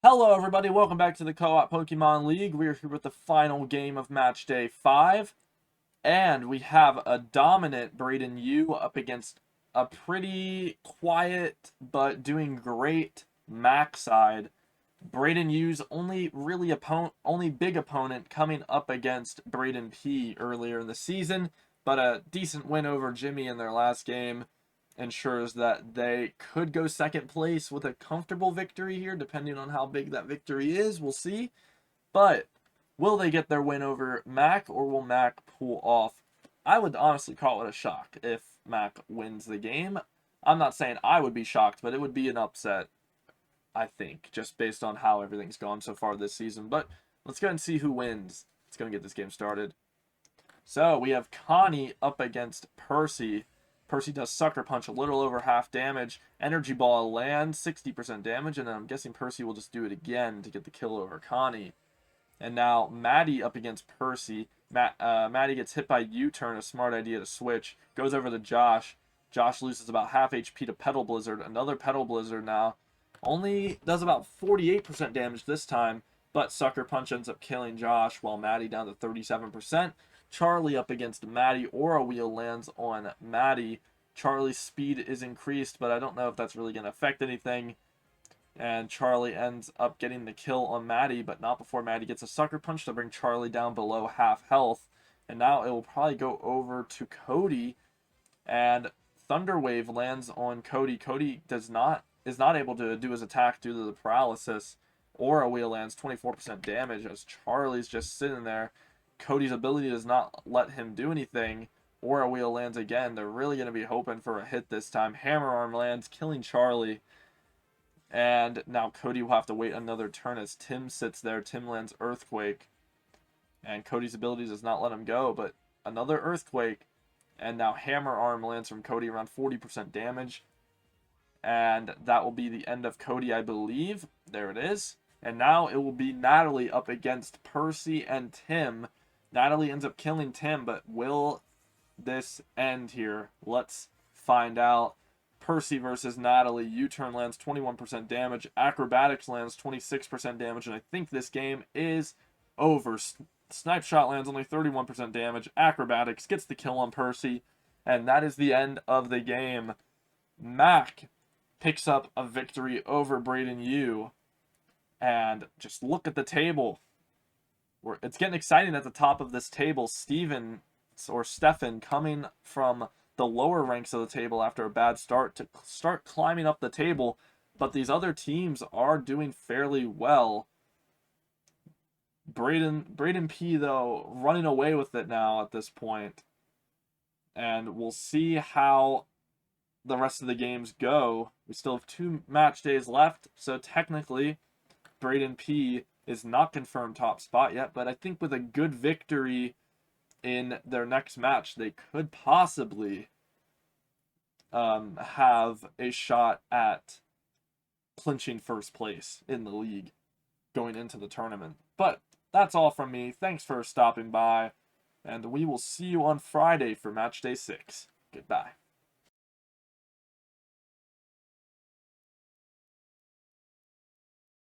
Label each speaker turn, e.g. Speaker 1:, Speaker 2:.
Speaker 1: Hello everybody, welcome back to the Co-op Pokemon League. We are here with the final game of Match Day 5. And we have a dominant Brayden U up against a pretty quiet but doing great Mac side. Brayden U's only big opponent coming up against Brayden P earlier in the season, but a decent win over Jimmy in their last game ensures that they could go second place with a comfortable victory here, depending on how big that victory is. We'll see. But will they get their win over Mac, or will Mac pull off? I would honestly call it a shock if Mac wins the game. I'm not saying I would be shocked, but it would be an upset, I think, just based on how everything's gone so far this season. But let's go and see who wins. Let's go and get this game started. So we have Connie up against Percy. Percy does Sucker Punch, a little over half damage. Energy Ball lands, 60% damage, and then I'm guessing Percy will just do it again to get the kill over Connie. And now Maddie up against Percy. Maddie gets hit by U-turn, a smart idea to switch. Goes over to Josh. Josh loses about half HP to Petal Blizzard. Another Petal Blizzard now. Only does about 48% damage this time, but Sucker Punch ends up killing Josh, while Maddie down to 37%. Charlie up against Maddie. Aura Wheel lands on Maddie. Charlie's speed is increased, but I don't know if that's really going to affect anything. And Charlie ends up getting the kill on Maddie, but not before Maddie gets a Sucker Punch to bring Charlie down below half health. And now it will probably go over to Cody, and Thunder Wave lands on Cody. Cody is not able to do his attack due to the paralysis. Aura Wheel lands 24% damage as Charlie's just sitting there. Cody's ability does not let him do anything. Aura Wheel lands again. They're really going to be hoping for a hit this time. Hammer Arm lands, killing Charlie. And now Cody will have to wait another turn as Tim sits there. Tim lands Earthquake. And Cody's ability does not let him go, but another Earthquake. And now Hammer Arm lands from Cody, around 40% damage. And that will be the end of Cody, I believe. There it is. And now it will be Natalie up against Percy and Tim. Natalie ends up killing Tim, but will this end here? Let's find out. Percy versus Natalie. U-turn lands 21% damage. Acrobatics lands 26% damage. And I think this game is over. Snipe Shot lands only 31% damage. Acrobatics gets the kill on Percy. And that is the end of the game. Mac picks up a victory over Brayden U. And just look at the table. It's getting exciting at the top of this table. Stephen coming from the lower ranks of the table after a bad start to start climbing up the table. But these other teams are doing fairly well. Brayden P, though, running away with it now at this point. And we'll see how the rest of the games go. We still have 2 match days left, so technically Brayden P is not confirmed top spot yet, but I think with a good victory in their next match, they could possibly have a shot at clinching first place in the league going into the tournament. But that's all from me. Thanks for stopping by, and we will see you on Friday for Match Day 6. Goodbye.